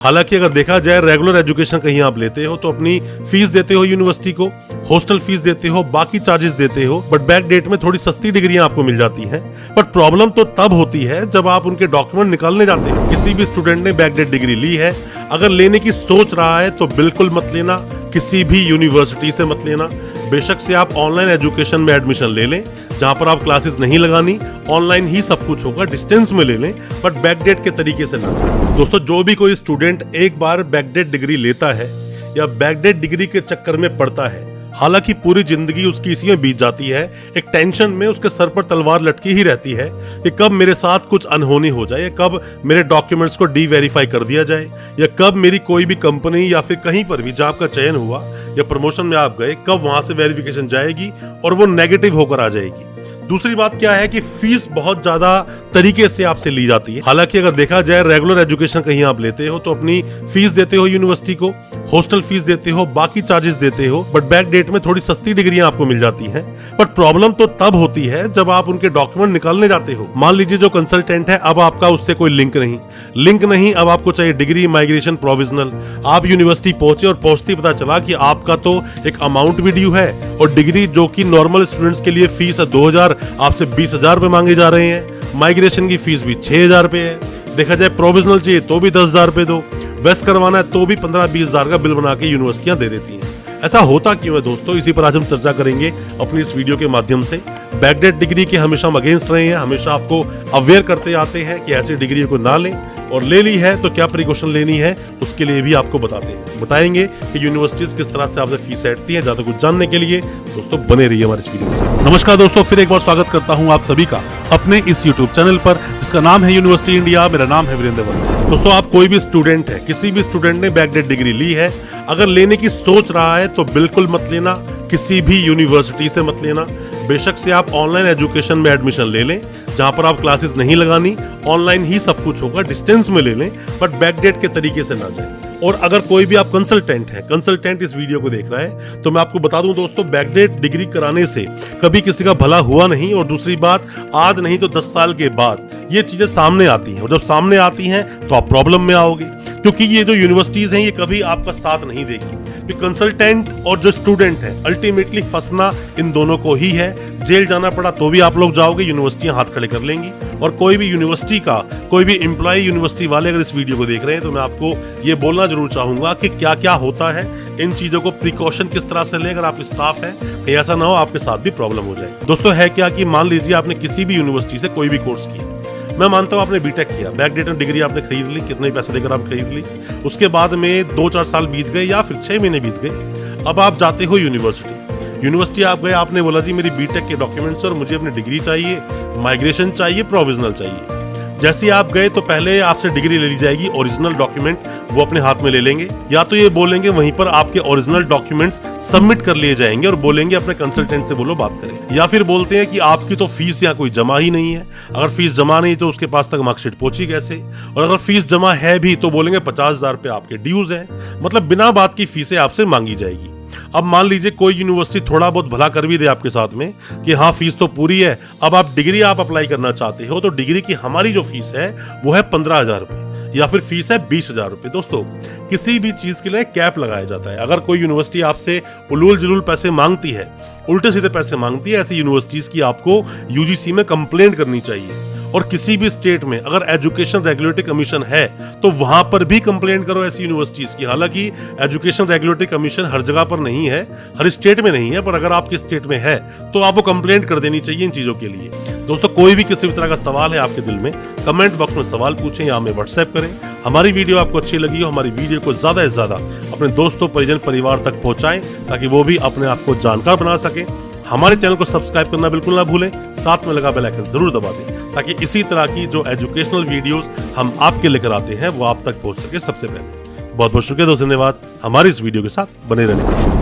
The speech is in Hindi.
हालांकि अगर देखा जाए रेगुलर एजुकेशन कहीं आप लेते हो तो अपनी फीस देते हो यूनिवर्सिटी को, हॉस्टल फीस देते हो, बाकी चार्जेस देते हो, बट बैक डेट में थोड़ी सस्ती डिग्रियां आपको मिल जाती हैं। बट प्रॉब्लम तो तब होती है जब आप उनके डॉक्यूमेंट निकालने जाते हो। किसी भी स्टूडेंट ने बैक डेट डिग्री ली है, अगर लेने की सोच रहा है तो बिल्कुल मत लेना, किसी भी यूनिवर्सिटी से मत लेना। बेशक से आप ऑनलाइन एजुकेशन में एडमिशन ले लें, जहां पर आप क्लासेस नहीं लगानी, ऑनलाइन ही सब कुछ होगा, डिस्टेंस में ले लें, बट बैकडेट के तरीके से ना। दोस्तों, जो भी कोई स्टूडेंट एक बार बैकडेट डिग्री लेता है या बैकडेट डिग्री के चक्कर में पड़ता है, हालांकि पूरी जिंदगी उसकी इसी में बीत जाती है। एक टेंशन में उसके सर पर तलवार लटकी ही रहती है कि कब मेरे साथ कुछ अनहोनी हो जाए, कब मेरे डॉक्यूमेंट्स को डी-वेरीफाई कर दिया जाए, या कब मेरी कोई भी कंपनी या फिर कहीं पर भी जॉब का चयन हुआ या प्रमोशन में आप गए, कब वहां से वेरिफिकेशन जाएगी और वो नेगेटिव होकर आ जाएगी। दूसरी बात क्या है कि फीस बहुत ज्यादा तरीके से आपसे ली जाती है। हालांकि अगर देखा जाए रेगुलर एजुकेशन कहीं आप लेते हो तो अपनी फीस देते हो यूनिवर्सिटी को, हॉस्टल फीस देते हो, बाकी चार्जेस देते हो, बट बैक डेट में थोड़ी सस्ती डिग्रियां आपको मिल जाती हैं। बट प्रॉब्लम तो तब होती है जब आप उनके डॉक्यूमेंट निकालने जाते हो। मान लीजिए जो कंसल्टेंट है, अब आपका उससे कोई लिंक नहीं, अब आपको चाहिए डिग्री, माइग्रेशन, प्रोविजनल। आप यूनिवर्सिटी पहुंचे और पहुंचते पता चला कि आपका तो एक अमाउंट भी ड्यू है और डिग्री जो कि नॉर्मल स्टूडेंट्स के लिए फीस है 2000, आपसे 20,000 रुपए मांगे जा रहे हैं। माइग्रेशन की फीस भी 6,000 रुपए है। देखा जाए प्रोविजनल चाहिए तो भी 10,000 रुपए दो, वेस्ट करवाना है तो भी 15-20,000 का बिल बना के यूनिवर्सिटियां दे देती हैं। ऐसा होता क्यों है दोस्तों, इसी पर आज हम चर्चा करेंगे अपनी इस वीडियो के माध्यम से। बैकडेट डिग्री के हमेशा हम अगेंस्ट रहे हैं, हमेशा आपको अवेयर करते आते हैं कि ऐसी डिग्री को ना लें, और ले ली है तो क्या प्रिकॉशन लेनी है उसके लिए भी आपको बताएंगे कि यूनिवर्सिटीज किस तरह से आपसे फीस हटती है। ज्यादा कुछ जानने के लिए दोस्तों बने रहिए हमारे इस वीडियो के साथ। नमस्कार दोस्तों, फिर एक बार स्वागत करता हूं आप सभी का अपने इस YouTube चैनल पर जिसका नाम है यूनिवर्सिटी इंडिया। मेरा नाम है वीरेंद्र वर्मा। दोस्तों, आप कोई भी स्टूडेंट है, किसी भी स्टूडेंट ने बैकडेट डिग्री ली है, अगर लेने की सोच रहा है तो बिल्कुल मत लेना, किसी भी यूनिवर्सिटी से मत लेना। बेशक से आप ऑनलाइन एजुकेशन में एडमिशन ले लें, जहां पर आप क्लासेस नहीं लगानी, ऑनलाइन ही सब कुछ होगा, डिस्टेंस में ले लें, बट बैकडेट के तरीके से ना जाए। और अगर कोई भी आप कंसल्टेंट इस वीडियो को देख रहा है तो मैं आपको बता दूं दोस्तों, बैकडेट डिग्री कराने से कभी किसी का भला हुआ नहीं। और दूसरी बात, आज नहीं तो 10 साल के बाद ये चीजें सामने आती हैं, और जब सामने आती हैं तो आप प्रॉब्लम में आओगे, क्योंकि ये जो यूनिवर्सिटीज हैं ये कभी आपका साथ नहीं देगी। कंसल्टेंट और जो स्टूडेंट है, अल्टीमेटली फंसना इन दोनों को ही है। जेल जाना पड़ा तो भी आप लोग जाओगे, यूनिवर्सिटियां हाथ खड़े कर लेंगी। और कोई भी यूनिवर्सिटी का कोई भी एम्प्लॉय यूनिवर्सिटी वाले अगर इस वीडियो को देख रहे हैं तो मैं आपको ये बोलना जरूर चाहूंगा कि क्या क्या होता है, इन चीजों को प्रिकॉशन किस तरह से लें। अगर आप स्टाफ है, कहीं ऐसा ना हो आपके साथ भी प्रॉब्लम हो जाए। दोस्तों, है क्या कि मान लीजिए आपने किसी भी यूनिवर्सिटी से कोई भी कोर्स किया, मैं मानता हूं आपने बीटेक किया, बैकडेट में डिग्री आपने खरीद ली, कितने पैसे देकर आप खरीद ली, उसके बाद में 2-4 साल बीत गए या फिर 6 महीने बीत गए। अब आप जाते हो यूनिवर्सिटी आप गए, आपने बोला जी मेरी बीटेक के डॉक्यूमेंट्स और मुझे अपनी डिग्री चाहिए, माइग्रेशन चाहिए, प्रोविजनल चाहिए। जैसे ही आप गए तो पहले आपसे डिग्री ले ली जाएगी, ओरिजिनल डॉक्यूमेंट वो अपने हाथ में ले लेंगे, या तो ये बोलेंगे वहीं पर आपके ओरिजिनल डॉक्यूमेंट्स सबमिट कर लिए जाएंगे और बोलेंगे अपने कंसल्टेंट से बोलो बात करें। या फिर बोलते हैं कि आपकी तो फीस यहाँ कोई जमा ही नहीं है, अगर फीस जमा नहीं तो उसके पास तक मार्कशीट पहुंची कैसे, और अगर फीस जमा है भी तो बोलेंगे 50,000 रुपए आपके ड्यूज है। मतलब बिना बात की फीसें आपसे मांगी जाएगी। अब मान लीजिए कोई यूनिवर्सिटी थोड़ा बहुत भला कर भी दे आपके साथ में कि हाँ फीस तो पूरी है, अब आप डिग्री अप्लाई करना चाहते हो तो डिग्री की हमारी जो फीस है वो है 15,000 रुपए, या फिर फीस है 20,000 रुपए। दोस्तों, किसी भी चीज के लिए कैप लगाया जाता है। अगर कोई यूनिवर्सिटी आपसे उलूल जुलूल पैसे मांगती है, उल्टे सीधे पैसे मांगती है, ऐसी यूनिवर्सिटीज की आपको यूजीसी में कंप्लेंट करनी चाहिए। और किसी भी स्टेट में अगर एजुकेशन रेगुलेटरी कमीशन है तो वहां पर भी कंप्लेंट करो ऐसी यूनिवर्सिटीज की। हालांकि एजुकेशन रेगुलेटरी कमीशन हर जगह पर नहीं है, हर स्टेट में नहीं है, पर अगर आपके स्टेट में है तो आपको कंप्लेंट कर देनी चाहिए इन चीजों के लिए। दोस्तों, कोई भी किसी भी तरह का सवाल है आपके दिल में, कमेंट बॉक्स में सवाल पूछें या हमें व्हाट्सएप करें। हमारी वीडियो आपको अच्छी लगी हो, हमारी वीडियो को ज्यादा से ज्यादा अपने दोस्तों, परिजन, परिवार तक पहुंचाएं ताकि वो भी अपने आप को जानकार बना सकें। हमारे चैनल को सब्सक्राइब करना बिल्कुल ना भूलें, साथ में लगा बेल आइकन जरूर दबा दें ताकि इसी तरह की जो एजुकेशनल वीडियोस हम आपके लेकर आते हैं वो आप तक पहुंच सके सबसे पहले। बहुत बहुत शुक्रिया दोस्तों, धन्यवाद हमारी इस वीडियो के साथ बने रहने के लिए।